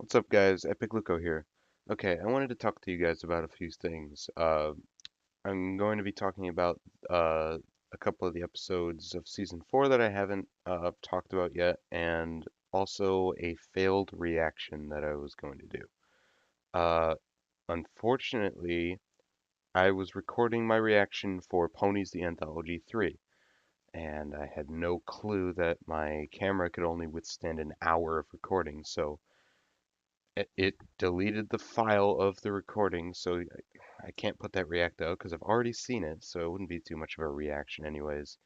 What's up, guys? Epic Luko here. Okay, I wanted to talk to you guys about a few things. I'm going to be talking about a couple of the episodes of season 4 that I haven't talked about yet, and also a failed reaction that I was going to do. Uh, Unfortunately, I was recording my reaction for Ponies The Anthology 3, and I had no clue that my camera could only withstand an hour of recording, so it deleted the file of the recording, so I can't put that react out because I've already seen it, so it wouldn't be too much of a reaction anyways.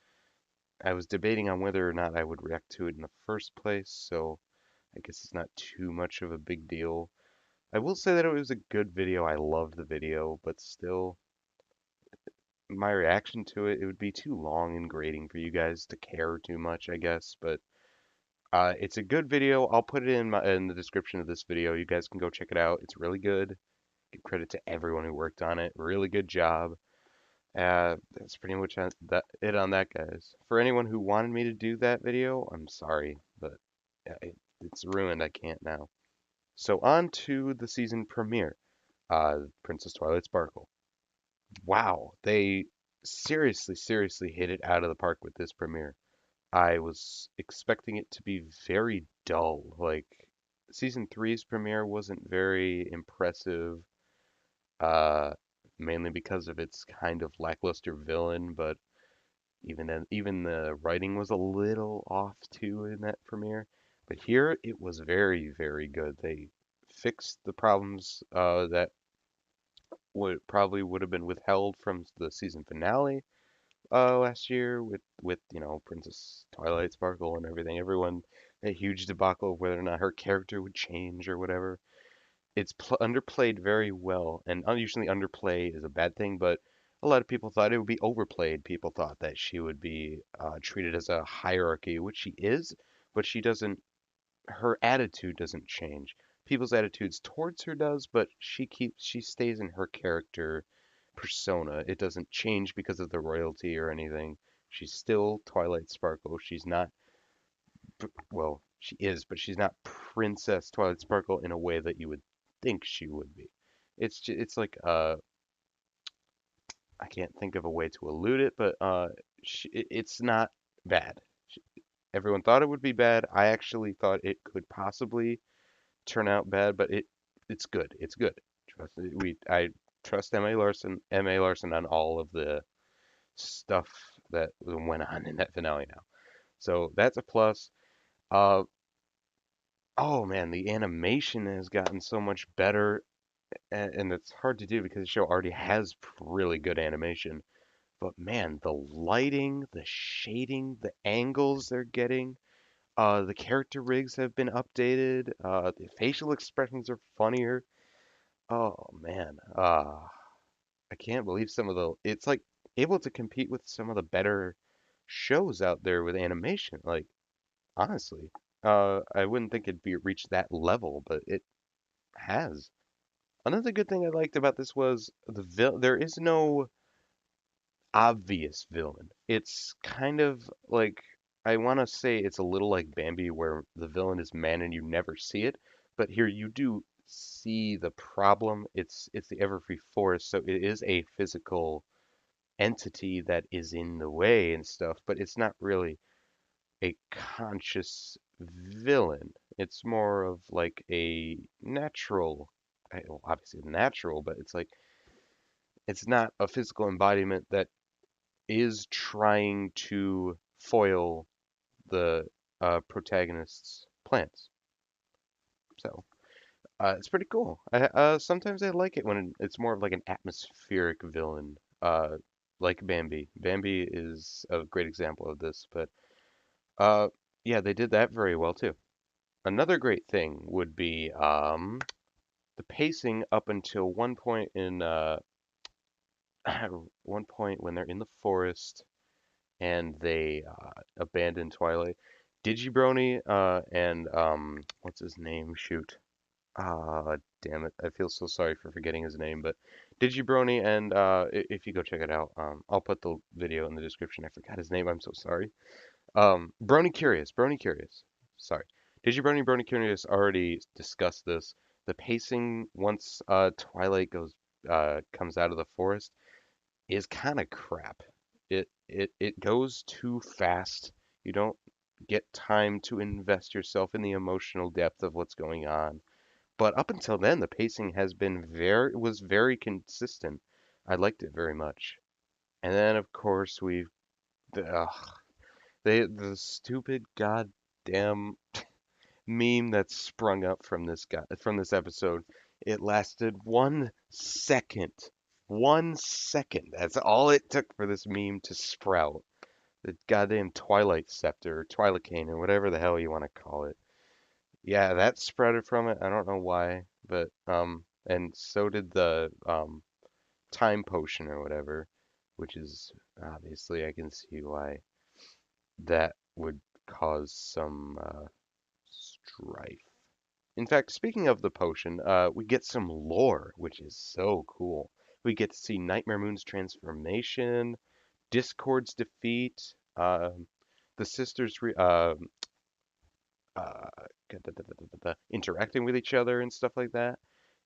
I was debating on whether or not I would react to it in the first place, so I guess it's not too much of a big deal. I will say that it was a good video. I loved the video, but still, my reaction to it would be too long and grating for you guys to care too much, I guess, but it's a good video. I'll put it in the description of this video. You guys can go check it out. It's really good. Give credit to everyone who worked on it. Really good job. That's pretty much it on that, guys. For anyone who wanted me to do that video, I'm sorry, but it's ruined. I can't now. So on to the season premiere, Princess Twilight Sparkle. Wow, they seriously hit it out of the park with this premiere. I was expecting it to be very dull. Like season three's premiere wasn't very impressive. uh, Mainly because of its kind of lackluster villain, but even the writing was a little off too in that premiere. But here it was very good. They fixed the problems that would have been withheld from the season finale last year with Princess Twilight Sparkle and everything. Everyone a huge debacle of whether or not her character would change or whatever. It's underplayed very well, and usually underplay is a bad thing, but a lot of people thought it would be overplayed. People thought that she would be treated as a hierarchy, which she is, but she doesn't. Her attitude doesn't change. People's attitudes towards her does, but she stays in her character persona. It doesn't change because of the royalty or anything. She's still Twilight Sparkle. She's not, well, she is, but she's not Princess Twilight Sparkle in a way that you would think she would be. It's like I can't think of a way to elude it, but it's not bad. She, Everyone thought it would be bad. I actually thought it could possibly turn out bad, but it's good. It's good. I trust M.A. Larson on all of the stuff that went on in that finale now. So that's a plus. Uh, oh man, the animation has gotten so much better, and it's hard to do because the show already has really good animation. But man, the lighting, the shading, the angles they're getting, the character rigs have been updated. The facial expressions are funnier. Oh man, I can't believe some of the. It's like able to compete with some of the better shows out there with animation. Like honestly, I wouldn't think it'd be reached that level, but it has. Another good thing I liked about this was there is no obvious villain. It's kind of like I want to say it's a little like Bambi where the villain is man and you never see it, but here you do see the problem. It's the Everfree Forest, so it is a physical entity that is in the way and stuff, but it's not really a conscious villain. It's more of like a natural, well, obviously natural, but it's like it's not a physical embodiment that is trying to foil the protagonist's plans. So it's pretty cool. Sometimes I like it when it's more of like an atmospheric villain, like Bambi. Bambi is a great example of this, but uh, yeah, they did that very well too. Another great thing would be the pacing up until one point in one point when they're in the forest and they abandon Twilight. Digibrony and what's his name? Shoot. Damn it. I feel so sorry for forgetting his name, but Digibrony and if you go check it out, I'll put the video in the description. I forgot his name. I'm so sorry. Brony Curious. Brony Curious. Sorry. Digibrony Brony Curious already discussed this. The pacing once Twilight goes comes out of the forest is kind of crap. It goes too fast. You don't get time to invest yourself in the emotional depth of what's going on. But up until then, the pacing has been was very consistent. I liked it very much. And then of course we've the the stupid goddamn meme that sprung up from this episode. It lasted 1 second. 1 second. That's all it took for this meme to sprout. The goddamn Twilight Scepter, or Twilight Cane, or whatever the hell you want to call it. Yeah, that sprouted from it. I don't know why, but and so did the time potion or whatever, which is obviously I can see why that would cause some strife. In fact, speaking of the potion, we get some lore, which is so cool. We get to see Nightmare Moon's transformation, Discord's defeat, the sisters uh, interacting with each other and stuff like that.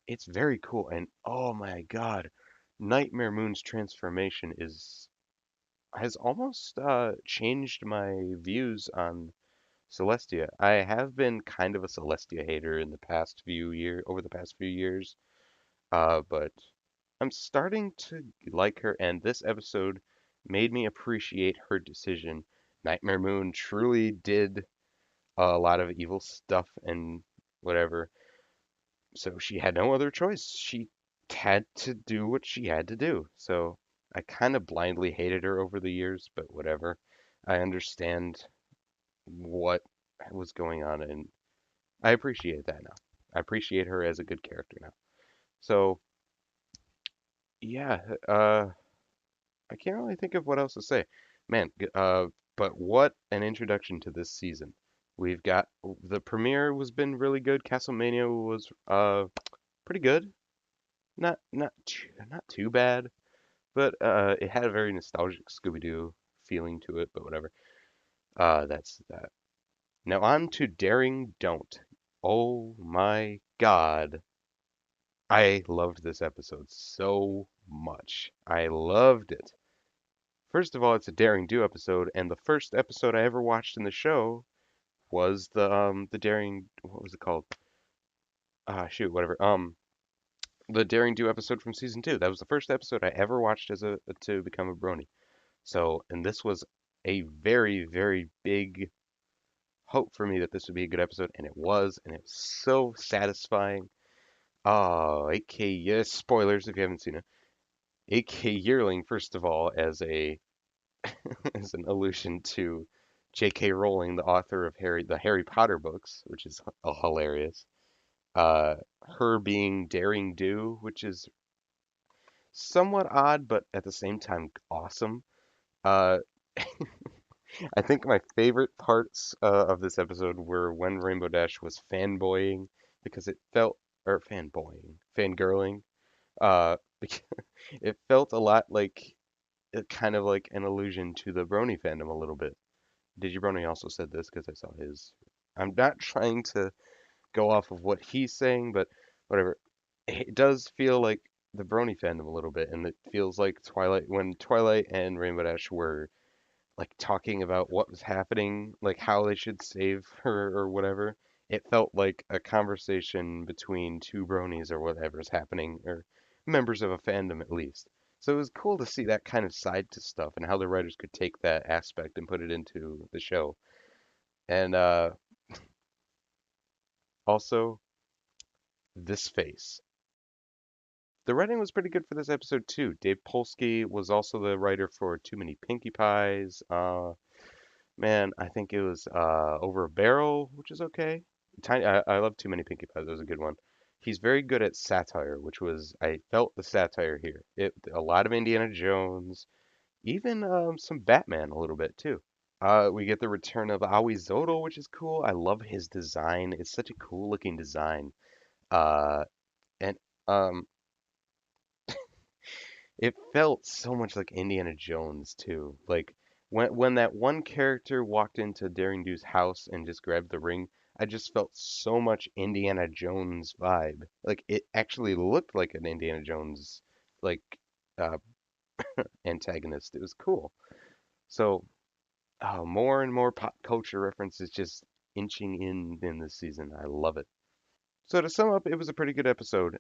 It's very cool, and oh my God, Nightmare Moon's transformation is has almost changed my views on Celestia. I have been kind of a Celestia hater in the past few over the past few years, but I'm starting to like her, and this episode made me appreciate her decision. Nightmare Moon truly did a lot of evil stuff and whatever, so she had no other choice. She had to do what she had to do. So I kind of blindly hated her over the years, but whatever. I understand what was going on, and I appreciate that now. I appreciate her as a good character now. So yeah, I can't really think of what else to say. Man, but what an introduction to this season. We've got the premiere was been really good. Castlemania was pretty good. Not too bad, but it had a very nostalgic Scooby-Doo feeling to it, but whatever. That's that. Now on to Daring Don't. Oh my God. I loved this episode so much. I loved it. First of all, it's a Daring Do episode, and the first episode I ever watched in the show was the Daring what was it called? Shoot, whatever. The Daring Do episode from season 2. That was the first episode I ever watched as a to become a brony. So, and this was a very, very big hope for me that this would be a good episode, and it was so satisfying. Oh, AK, yes, spoilers if you haven't seen it. AK Yearling, first of all, as a as an allusion to J.K. Rowling, the author of the Harry Potter books, which is hilarious. Uh, her being Daring Do, which is somewhat odd, but at the same time awesome. Uh, I think my favorite parts of this episode were when Rainbow Dash was fanboying because it felt, or fangirling. Uh, it felt a lot like, kind of like an allusion to the Brony fandom a little bit. Digibrony also said this because I saw his. I'm not trying to go off of what he's saying, but whatever. It does feel like the Brony fandom a little bit, and it feels like Twilight when Twilight and Rainbow Dash were like talking about what was happening, like how they should save her or whatever. It felt like a conversation between two bronies or whatever's happening, or members of a fandom at least. So it was cool to see that kind of side to stuff and how the writers could take that aspect and put it into the show. And also, this face. The writing was pretty good for this episode too. Dave Polsky was also the writer for Too Many Pinkie Pies. Man, I think it was Over a Barrel, which is okay. I love Too Many Pinkie Pies. That was a good one. He's very good at satire, which was I felt the satire here. A lot of Indiana Jones, even some Batman a little bit too. We get the return of Aoi Zoto, which is cool. I love his design. It's such a cool looking design. Uh, and um, It felt so much like Indiana Jones too. Like when that one character walked into Daring Do's house and just grabbed the ring, I just felt so much Indiana Jones vibe. Like it actually looked like an Indiana Jones like uh, antagonist. It was cool. So more and more pop culture references just inching in this season. I love it. So to sum up, it was a pretty good episode.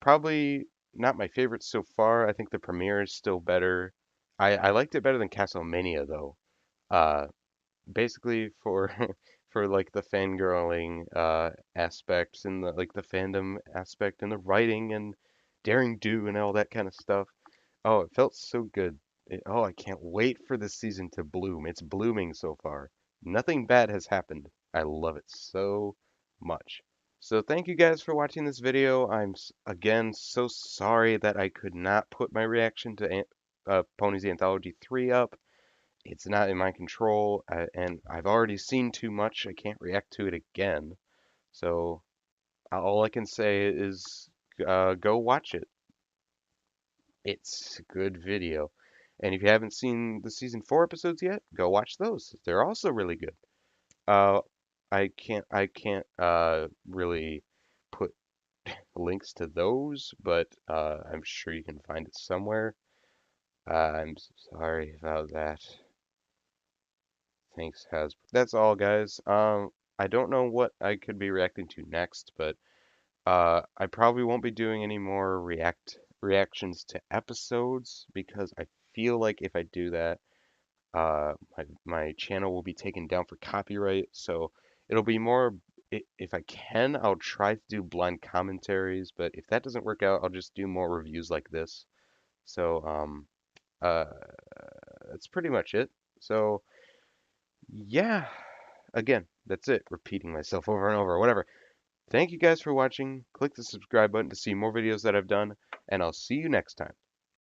Probably not my favorite so far. I think the premiere is still better. I liked it better than Castlemania though. Uh, Basically for for like the fangirling aspects and the like the fandom aspect and the writing and daring do and all that kind of stuff. Oh, it felt so good. I can't wait for this season to bloom. It's blooming so far. Nothing bad has happened. I love it so much. So thank you guys for watching this video. Again so sorry that I could not put my reaction to Ponies the Anthology 3 up. It's not in my control, and I've already seen too much. I can't react to it again. So all I can say is go watch it. It's a good video. And if you haven't seen the season 4 episodes yet, go watch those. They're also really good. Uh, I can't really put links to those, but I'm sure you can find it somewhere. I'm sorry about that. Thanks, Has. That's all, guys. I don't know what I could be reacting to next, but I probably won't be doing any more reactions to episodes because I feel like if I do that, my channel will be taken down for copyright. So it'll be more. If I can, I'll try to do blind commentaries, but if that doesn't work out, I'll just do more reviews like this. So uh, that's pretty much it. So yeah. Again, that's it. Repeating myself over and over, whatever. Thank you guys for watching. Click the subscribe button to see more videos that I've done, and I'll see you next time.